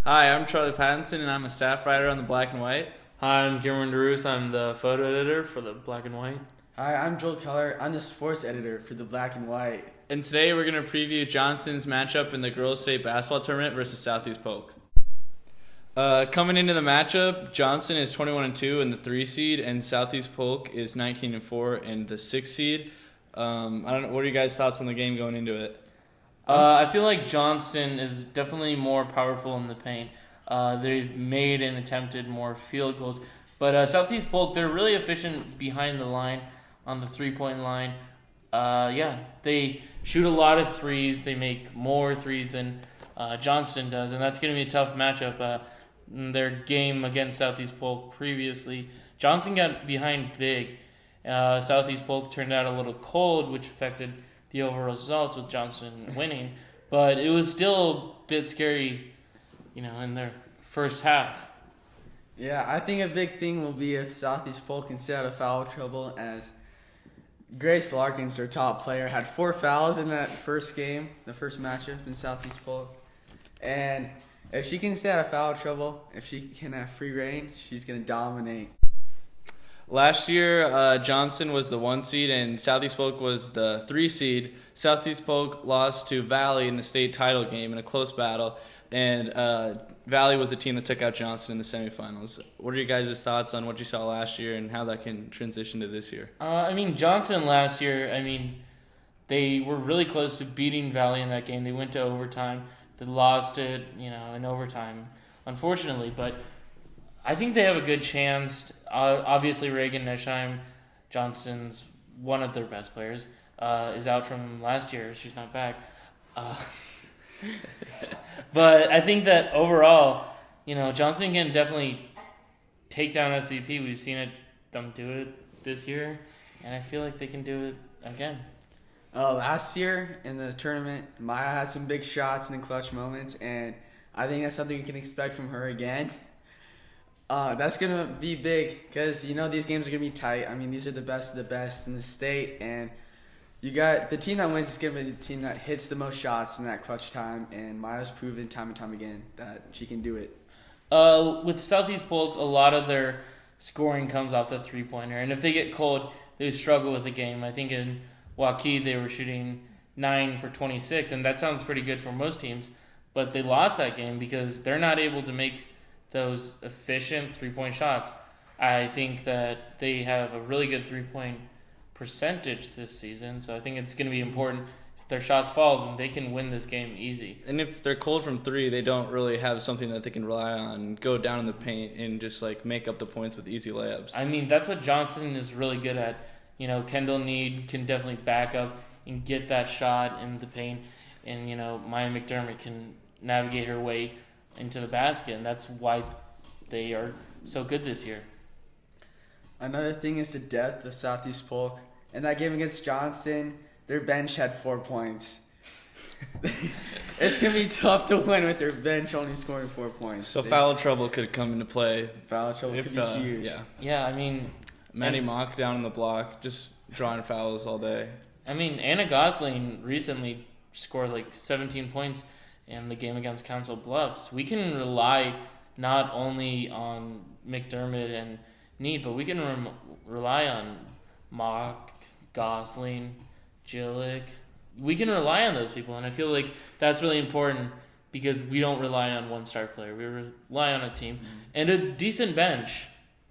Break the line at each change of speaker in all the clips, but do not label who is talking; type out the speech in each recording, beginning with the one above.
Hi, I'm Charlie Pattinson, and I'm a staff writer on the Black and White.
Hi, I'm Cameron DeRusse. I'm the photo editor for the Black and White.
Hi, I'm Joel Keller. I'm the sports editor for the Black and White.
And today we're going to preview Johnston's matchup in the girls' state basketball tournament versus Southeast Polk. Coming into the matchup, Johnston is 21-2 in the 3 seed, and Southeast Polk is 19-4 in the 6 seed. I don't know. What are you guys' thoughts on the game going into it?
I feel like Johnston is definitely more powerful in the paint. They've made and attempted more field goals. But Southeast Polk, they're really efficient behind the line on the three-point line. They shoot a lot of threes. They make more threes than Johnston does, and that's going to be a tough matchup. In their game against Southeast Polk previously, Johnston got behind big. Southeast Polk turned out a little cold, which affected the overall results with Johnston winning. But it was still a bit scary, in their first half.
Yeah, I think a big thing will be if Southeast Polk can stay out of foul trouble, as Grace Larkins, their top player, had 4 fouls in that first game, the first matchup in Southeast Polk. And if she can stay out of foul trouble, if she can have free reign, she's going to dominate.
Last year, Johnston was the 1 seed and Southeast Polk was the 3 seed. Southeast Polk lost to Valley in the state title game in a close battle, and Valley was the team that took out Johnston in the semifinals. What are your guys' thoughts on what you saw last year and how that can transition to this year?
Johnston last year, they were really close to beating Valley in that game. They went to overtime. They lost it, in overtime, unfortunately. But I think they have a good chance. Obviously, Reagan Neschheim, Johnston's one of their best players, is out from last year. She's not back. But I think that overall, Johnston can definitely take down SVP. We've seen them do it this year, and I feel like they can do it again.
Last year in the tournament, Maya had some big shots in the clutch moments, and I think that's something you can expect from her again. That's going to be big because, these games are going to be tight. These are the best of the best in the state, and you got the team that wins is going to be the team that hits the most shots in that clutch time, and Maya's proven time and time again that she can do it.
With Southeast Polk, a lot of their scoring comes off the three-pointer, and if they get cold, they struggle with the game. I think in Waukee they were shooting 9 for 26, and that sounds pretty good for most teams, but they lost that game because they're not able to make those efficient three-point shots. I think that they have a really good three-point percentage this season, so I think it's going to be important. If their shots fall, then they can win this game easy.
And if they're cold from 3, they don't really have something that they can rely on, go down in the paint and just make up the points with easy layups.
That's what Johnston is really good at. Kendall Need can definitely back up and get that shot in the paint, and Maya McDermott can navigate her way into the basket, and that's why they are so good this year.
Another thing is the depth of Southeast Polk. In that game against Johnston, their bench had 4 points. It's going to be tough to win with their bench only scoring 4 points.
So foul trouble could come into play.
Foul trouble could be huge.
Yeah,
Maddie Mock down on the block, just drawing fouls all day.
Anna Gosling recently scored 17 points in the game against Council Bluffs. We can rely not only on McDermott and Need, but we can rely on Mock, Gosling, Jillick. We can rely on those people, and I feel like that's really important because we don't rely on one star player. We rely on a team and a decent bench.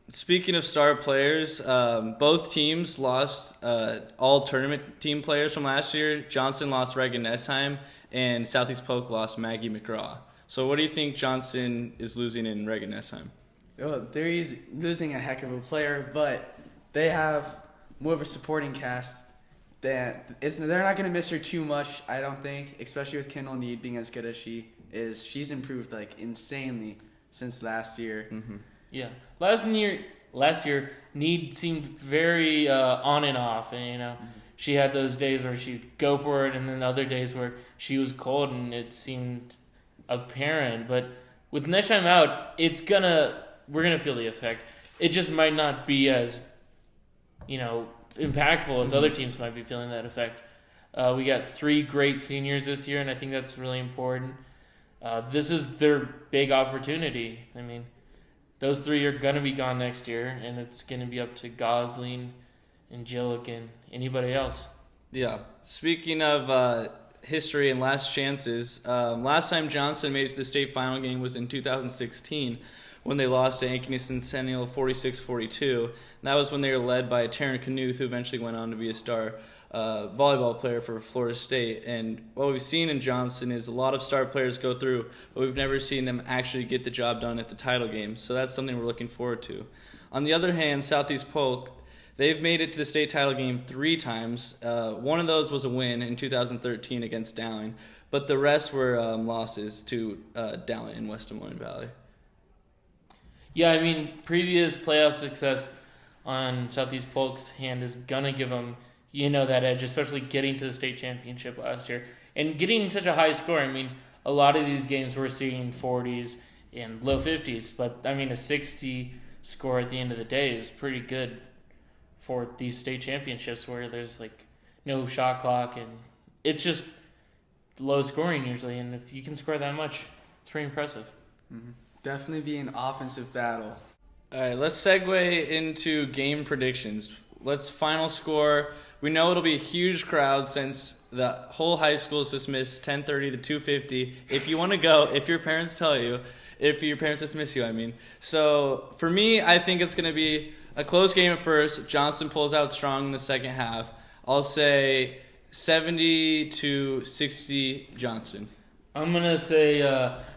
Speaking of star players, both teams lost all tournament team players from last year. Johnston lost Reagan Neschheim, and Southeast Polk lost Maggie McGraw. So what do you think Johnston is losing in Reagan Neschheim?
They're losing a heck of a player, but they have more of a supporting cast. They're not going to miss her too much, I don't think, especially with Kendall Need being as good as she is. She's improved insanely since last year.
Mm-hmm. Yeah, last year Need seemed very on and off, and she had those days where she'd go for it, and then other days where she was cold, and it seemed apparent. But with Neschheim out, we're gonna feel the effect. It just might not be as impactful as other teams might be feeling that effect. We got 3 great seniors this year, and I think that's really important. This is their big opportunity. I mean, those three are going to be gone next year, and it's going to be up to Gosling, Angelic, and anybody else.
Yeah. Speaking of history and last chances, last time Johnston made it to the state final game was in 2016 when they lost to Ankeny Centennial 46-42. That was when they were led by Taryn Knuth, who eventually went on to be a star volleyball player for Florida State. And what we've seen in Johnston is a lot of star players go through, but we've never seen them actually get the job done at the title game. So that's something we're looking forward to. On the other hand, Southeast Polk, they've made it to the state title game 3 times. One of those was a win in 2013 against Dowling, but the rest were losses to Dowling and West Des Moines Valley.
Yeah, I mean, previous playoff success on Southeast Polk's hand is going to give them, that edge, especially getting to the state championship last year. And getting such a high score, I mean, a lot of these games we're seeing 40s and low 50s, but, I mean, a 60 score at the end of the day is pretty good for these state championships where there's, no shot clock, and it's just low scoring usually, and if you can score that much, it's pretty impressive.
Mm-hmm. Definitely be an offensive battle.
All right, let's segue into game predictions. Let's final score. We know it'll be a huge crowd since the whole high school is dismissed 10:30 to 2:50. If you want to go, if your parents dismiss you, I mean. So for me, I think it's going to be a close game at first. Johnston pulls out strong in the second half. I'll say 70-60 Johnston.
I'm going to say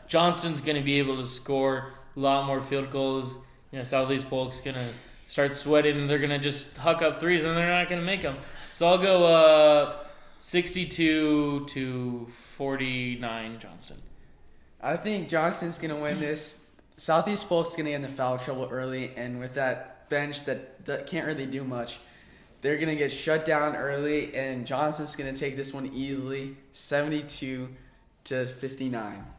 Johnston's going to be able to score a lot more field goals. Southeast Polk's going to start sweating, and they're going to just huck up threes, and they're not going to make them. So I'll go 62-49 Johnston.
I think Johnston's going to win this. Southeast Polk's going to get into foul trouble early, and with that bench that can't really do much, they're going to get shut down early, and Johnston's going to take this one easily, 72-59.